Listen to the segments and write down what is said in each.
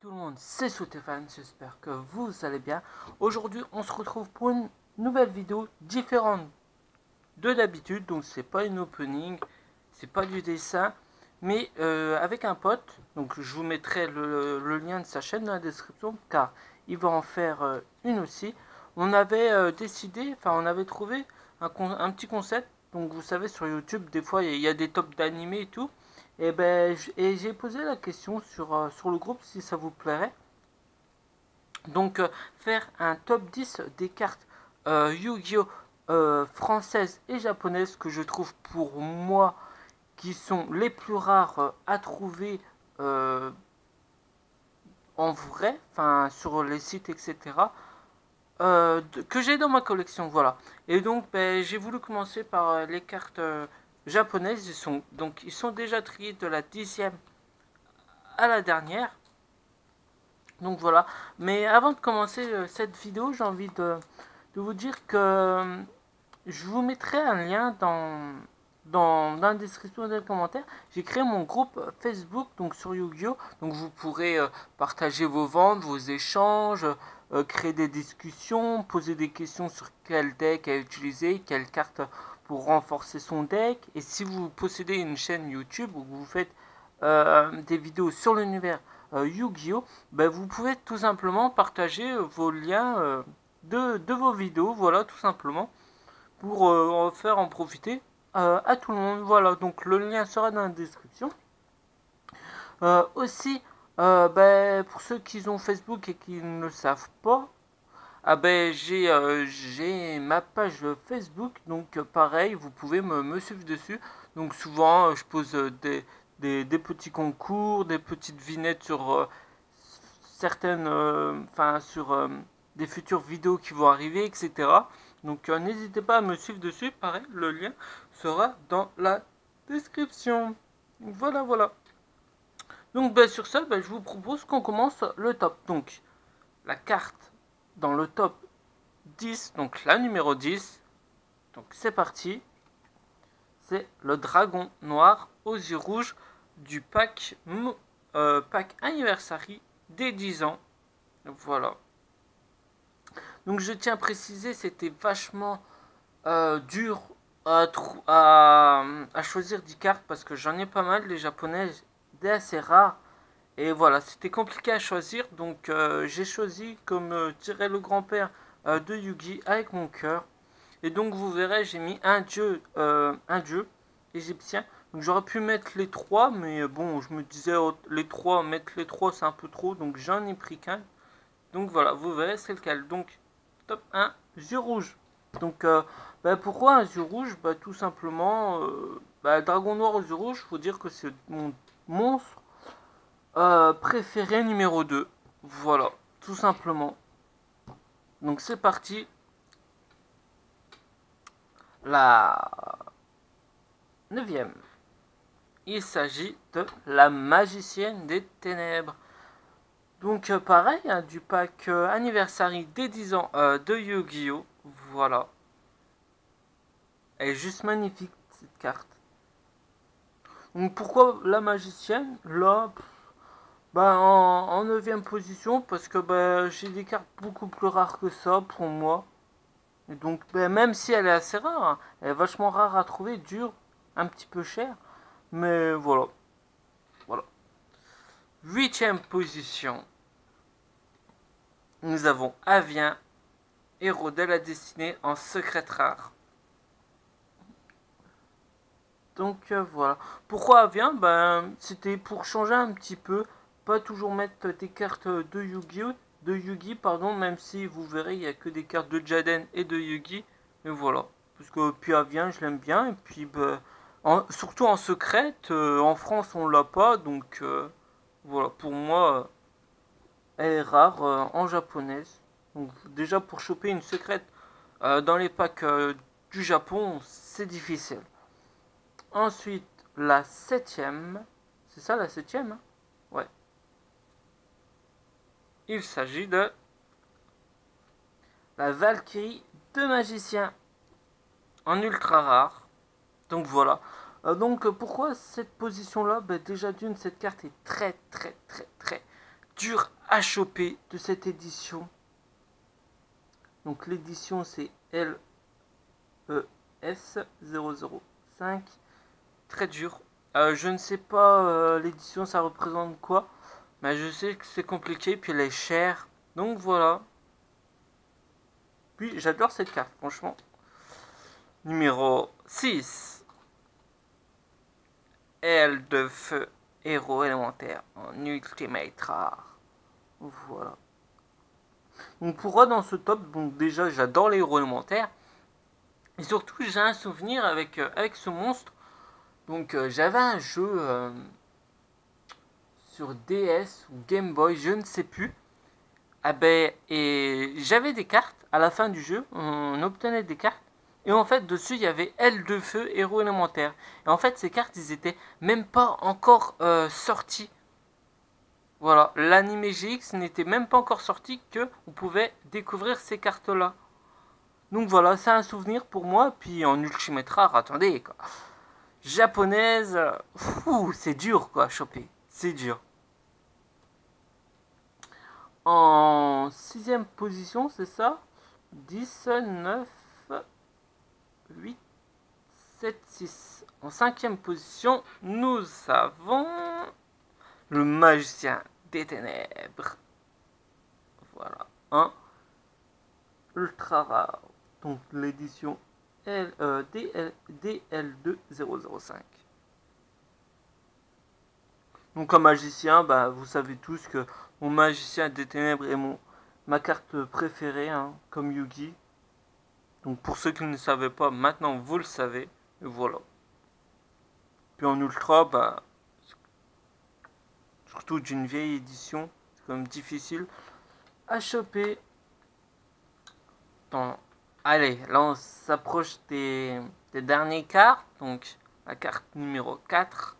Tout le monde, c'est Stéphane, j'espère que vous allez bien. Aujourd'hui, on se retrouve pour une nouvelle vidéo différente de d'habitude. Donc, c'est pas une opening, c'est pas du dessin, mais avec un pote. Donc, je vous mettrai le lien de sa chaîne dans la description, car il va en faire une aussi. On avait décidé, enfin, on avait trouvé un petit concept. Donc, vous savez, sur YouTube, des fois, il y a des tops d'animés et tout. Et j'ai posé la question sur le groupe si ça vous plairait. Donc faire un top 10 des cartes Yu-Gi-Oh! Françaises et japonaises que je trouve pour moi qui sont les plus rares à trouver en vrai, enfin sur les sites, etc. Que j'ai dans ma collection, voilà. Et donc j'ai voulu commencer par les cartes japonaises. Ils sont déjà triés de la 10e à la dernière. Donc voilà. Mais avant de commencer cette vidéo, j'ai envie de vous dire que je vous mettrai un lien dans la description des commentaires. J'ai créé mon groupe Facebook donc sur Yu-Gi-Oh! Donc vous pourrez partager vos ventes, vos échanges, créer des discussions, poser des questions sur quel deck à utiliser, quelle carte pour renforcer son deck. Et si vous possédez une chaîne YouTube où vous faites des vidéos sur l'univers Yu-Gi-Oh! Ben, vous pouvez tout simplement partager vos liens de vos vidéos, voilà, tout simplement, pour faire en profiter à tout le monde. Voilà, donc le lien sera dans la description. Aussi, ben, pour ceux qui ont Facebook et qui ne le savent pas, j'ai ma page Facebook, donc pareil, vous pouvez me suivre dessus. Donc souvent, je pose des petits concours, des petites vignettes sur certaines, enfin sur des futures vidéos qui vont arriver, etc. Donc n'hésitez pas à me suivre dessus, pareil, le lien sera dans la description. Voilà, voilà. Donc sur ça, je vous propose qu'on commence le top. Donc la carte dans le top 10, donc la numéro 10. Donc c'est parti. C'est le dragon noir aux yeux rouges du pack Anniversary des 10 ans. Voilà. Donc je tiens à préciser, c'était vachement dur à choisir 10 cartes parce que j'en ai pas mal, les japonaises, des assez rares. Et voilà, c'était compliqué à choisir, donc j'ai choisi, comme dirait le grand-père de Yugi, avec mon cœur. Et donc vous verrez, j'ai mis un dieu égyptien. Donc j'aurais pu mettre les trois, mais bon, je me disais mettre les trois c'est un peu trop, donc j'en ai pris qu'un. Donc voilà, vous verrez c'est lequel. Donc top 1, yeux rouges. Donc pourquoi un yeux rouge? Tout simplement, dragon noir aux yeux rouges, faut dire que c'est mon monstre préféré numéro 2. Voilà, tout simplement. Donc c'est parti. La 9e. Il s'agit de la magicienne des ténèbres. Donc pareil, hein, du pack Anniversary des 10 ans de Yu-Gi-Oh! Voilà. Elle est juste magnifique cette carte. Donc pourquoi la magicienne? Là, en 9e position, parce que j'ai des cartes beaucoup plus rares que ça pour moi. Et donc même si elle est assez rare, hein, elle est vachement rare à trouver, dure, un petit peu cher. Mais voilà. Voilà. 8e position. Nous avons Avien, héros de la destinée en secret rare. Donc voilà. Pourquoi Avien? C'était pour changer un petit peu. Pas toujours mettre des cartes de Yu-Gi-Oh! De Yugi, pardon, même si vous verrez, il n'y a que des cartes de Jaden et de Yugi. Mais voilà. Parce que puis Avien, je l'aime bien. Et puis, surtout en secrète, en France, on l'a pas. Donc voilà, pour moi, elle est rare en japonaise. Donc déjà, pour choper une secrète dans les packs du Japon, c'est difficile. Ensuite, la 7e. C'est ça la 7e, hein? Ouais. Il s'agit de la Valkyrie de magicien en ultra rare. Donc voilà. Donc pourquoi cette position là? Déjà d'une, cette carte est très dur à choper de cette édition. Donc l'édition c'est LES005. Très dur. Je ne sais pas l'édition ça représente quoi. Mais je sais que c'est compliqué. Puis elle est chère. Donc voilà. Puis j'adore cette carte franchement. Numéro 6. Aile de feu. Héros élémentaire en ultimate rare. Voilà. Donc pourquoi dans ce top? Donc déjà j'adore les héros élémentaires. Et surtout j'ai un souvenir avec ce monstre. Donc j'avais un jeu sur DS ou Game Boy, je ne sais plus. Ah ben, et j'avais des cartes. À la fin du jeu, on obtenait des cartes. Et en fait, dessus, il y avait Aile de feu, héros élémentaire. Et en fait, ces cartes, ils étaient même pas encore sortis. Voilà, l'anime GX n'était même pas encore sorti que on pouvait découvrir ces cartes-là. Donc voilà, c'est un souvenir pour moi. Puis en Ultimate Rare, attendez, quoi. Japonaise, c'est dur, quoi, à choper. C'est dur. En 6ème position, c'est ça? 10, 9, 8, 7, 6. En 5ème position, nous avons le magicien des ténèbres. Voilà, un ultra rare. Donc l'édition DL2005. Donc un magicien, bah, vous savez tous que mon magicien des ténèbres est ma carte préférée, hein, comme Yugi. Donc pour ceux qui ne savaient pas, maintenant vous le savez. Et voilà. Puis en ultra, bah, surtout d'une vieille édition, c'est quand même difficile à choper. Bon, allez, là on s'approche des dernières cartes. Donc la carte numéro 4,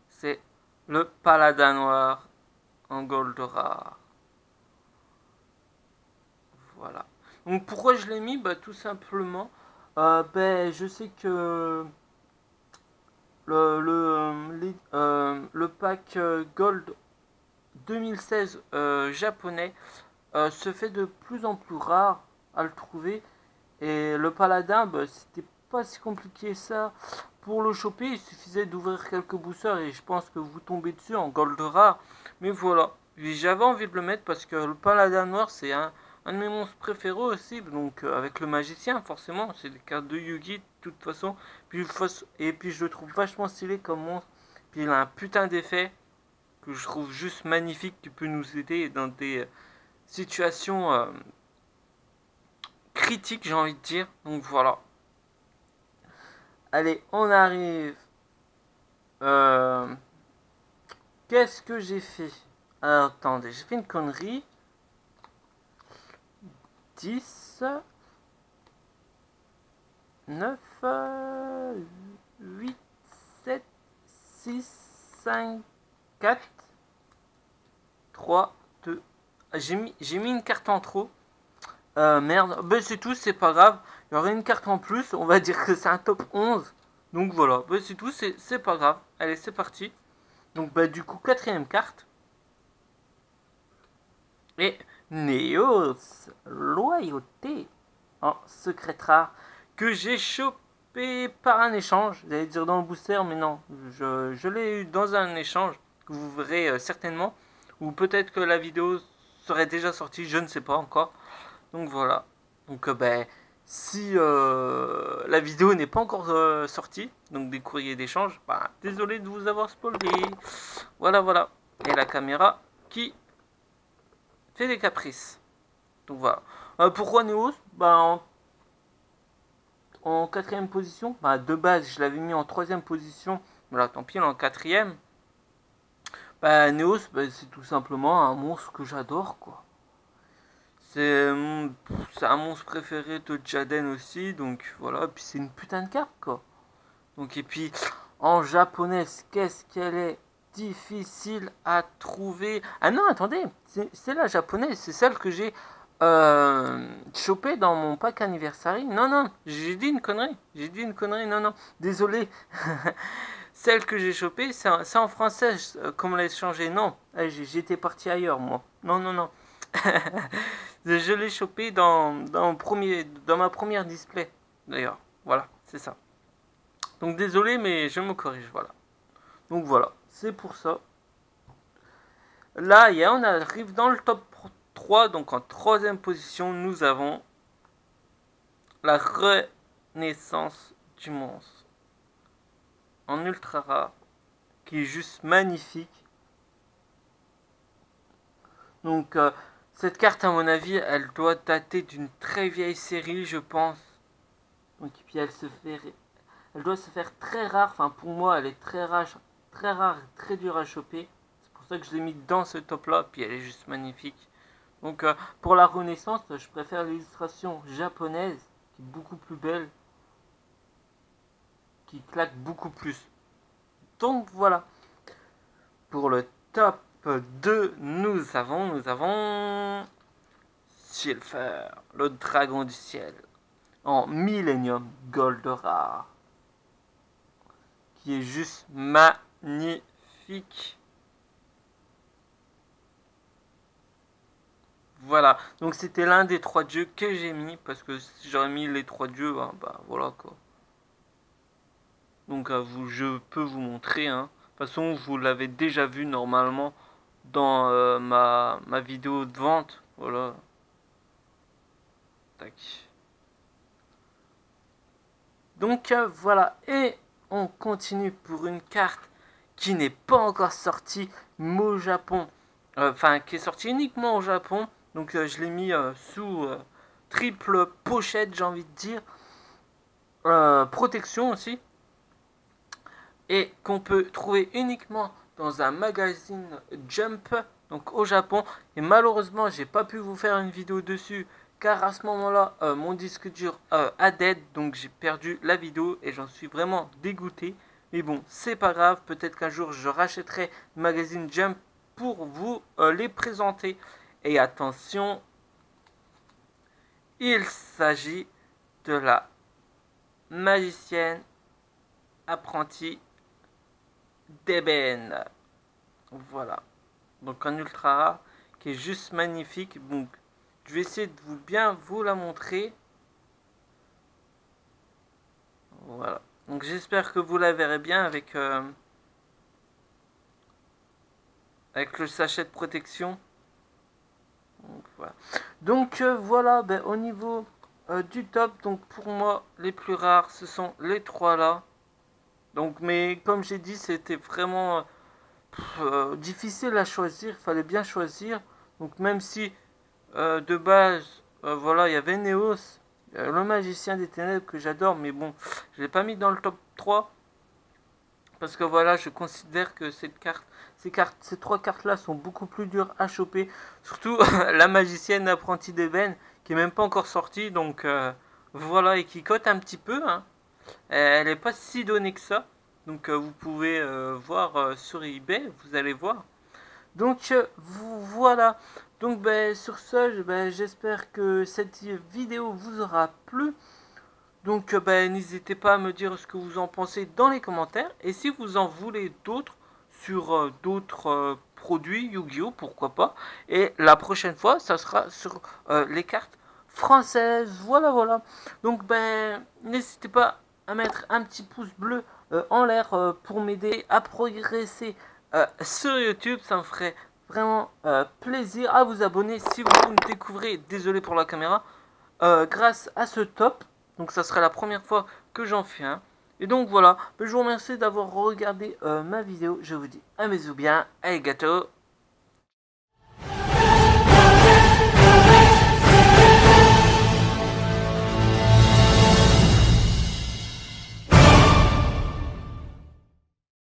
c'est le paladin noir en gold rare. Voilà. Donc pourquoi je l'ai mis? Bah tout simplement, je sais que le pack Gold 2016 japonais se fait de plus en plus rare à le trouver. Et le paladin, bah, c'était pas si compliqué ça pour le choper. Il suffisait d'ouvrir quelques boosters et je pense que vous tombez dessus en gold rare. Mais voilà, j'avais envie de le mettre parce que le paladin noir c'est un de mes monstres préférés aussi. Donc avec le magicien forcément, c'est des cartes de Yugi de toute façon. Et puis je le trouve vachement stylé comme monstre. Puis il a un putain d'effet que je trouve juste magnifique qui peut nous aider dans des situations critiques, j'ai envie de dire. Donc voilà. Allez, on arrive. Qu'est-ce que j'ai fait? Alors, attendez, j'ai fait une connerie. 10, 9, 8, 7, 6, 5, 4, 3, 2. J'ai mis une carte en trop. Merde, ben c'est tout, c'est pas grave. Il y aurait une carte en plus, on va dire que c'est un top 11. Donc voilà, ben c'est tout, c'est pas grave. Allez, c'est parti. Donc bah du coup, 4ème carte. Et Neos, loyauté en secret rare que j'ai chopé par un échange. J'allais dire dans le booster, mais non, je l'ai eu dans un échange que vous verrez certainement. Ou peut-être que la vidéo serait déjà sortie, je ne sais pas encore. Donc voilà. Donc si la vidéo n'est pas encore sortie, donc des courriers d'échange, bah, désolé de vous avoir spoilé. Voilà. Et la caméra qui fait des caprices. Donc voilà. Pourquoi Neos? Bah en 4ème position. Bah de base je l'avais mis en 3ème position. Voilà, tant pis, en 4ème. Bah Neos, bah, c'est tout simplement un monstre que j'adore, quoi. C'est un monstre préféré de Jaden aussi, donc voilà. Puis c'est une putain de carte, quoi. Donc et puis en japonaise, qu'est-ce qu'elle est difficile à trouver. Ah non, attendez, c'est la japonaise, c'est celle que j'ai chopée dans mon pack anniversary. Non, j'ai dit une connerie, non, désolé. celle que j'ai chopée, c'est en français, comment l'a changé. Non, j'étais parti ailleurs, moi. Non, non, non. Je l'ai chopé dans ma première display, d'ailleurs. Voilà, c'est ça. Donc désolé, mais je me corrige, voilà. Donc voilà, c'est pour ça. Là, on arrive dans le top 3, donc en troisième position, nous avons la renaissance du monstre. En ultra rare, qui est juste magnifique. Donc cette carte, à mon avis, elle doit dater d'une très vieille série, je pense. Donc puis elle doit se faire très rare. Enfin pour moi, elle est très rare, très dure à choper. C'est pour ça que je l'ai mis dans ce top là. Puis elle est juste magnifique. Donc pour la renaissance, je préfère l'illustration japonaise, qui est beaucoup plus belle, qui claque beaucoup plus. Donc voilà. Pour le top 2, nous avons Silpher, le dragon du ciel, en Millennium Gold rare, qui est juste magnifique. Voilà, donc c'était l'un des 3 dieux que j'ai mis, parce que si j'aurais mis les 3 dieux, hein, bah voilà quoi. Donc je peux vous montrer, hein. De toute façon, vous l'avez déjà vu normalement dans ma vidéo de vente. Voilà. Tac. Donc voilà, et on continue pour une carte qui n'est pas encore sortie, mais au Japon. Enfin, qui est sortie uniquement au Japon. Donc je l'ai mis sous triple pochette, j'ai envie de dire. Protection aussi. Et qu'on peut trouver uniquement dans un magazine Jump, donc au Japon. Et malheureusement, j'ai pas pu vous faire une vidéo dessus, car à ce moment-là, mon disque dur a dead, donc j'ai perdu la vidéo et j'en suis vraiment dégoûté. Mais bon, c'est pas grave, peut-être qu'un jour je rachèterai le magazine Jump pour vous les présenter. Et attention, il s'agit de la magicienne apprentie d'ébène. Voilà. Donc un ultra rare qui est juste magnifique. Donc je vais essayer de bien vous la montrer. Voilà. Donc j'espère que vous la verrez bien avec le sachet de protection. Donc voilà, ben, au niveau du top, donc pour moi les plus rares ce sont les 3 là. Donc mais comme j'ai dit, c'était vraiment difficile à choisir, il fallait bien choisir. Donc même si de base voilà, il y avait Neos, le magicien des ténèbres que j'adore, mais bon, je l'ai pas mis dans le top 3 parce que voilà, je considère que ces 3 cartes là sont beaucoup plus dures à choper, surtout la magicienne apprentie d'ébène qui est même pas encore sortie, donc voilà, et qui cote un petit peu, hein. Elle est pas si donnée que ça, donc vous pouvez voir sur eBay, vous allez voir. Donc voilà, donc ben, sur ce, ben, j'espère que cette vidéo vous aura plu. Donc ben, n'hésitez pas à me dire ce que vous en pensez dans les commentaires. Et si vous en voulez d'autres sur d'autres produits Yu-Gi-Oh, pourquoi pas. Et la prochaine fois, ça sera sur les cartes françaises. Voilà, voilà. Donc ben, n'hésitez pas à mettre un petit pouce bleu en l'air pour m'aider à progresser sur YouTube. Ça me ferait vraiment plaisir. À vous abonner si vous me découvrez, désolé pour la caméra, grâce à ce top. Donc ça serait la première fois que j'en fais un. Et donc voilà, je vous remercie d'avoir regardé ma vidéo. Je vous dis un bisou bien, arigato.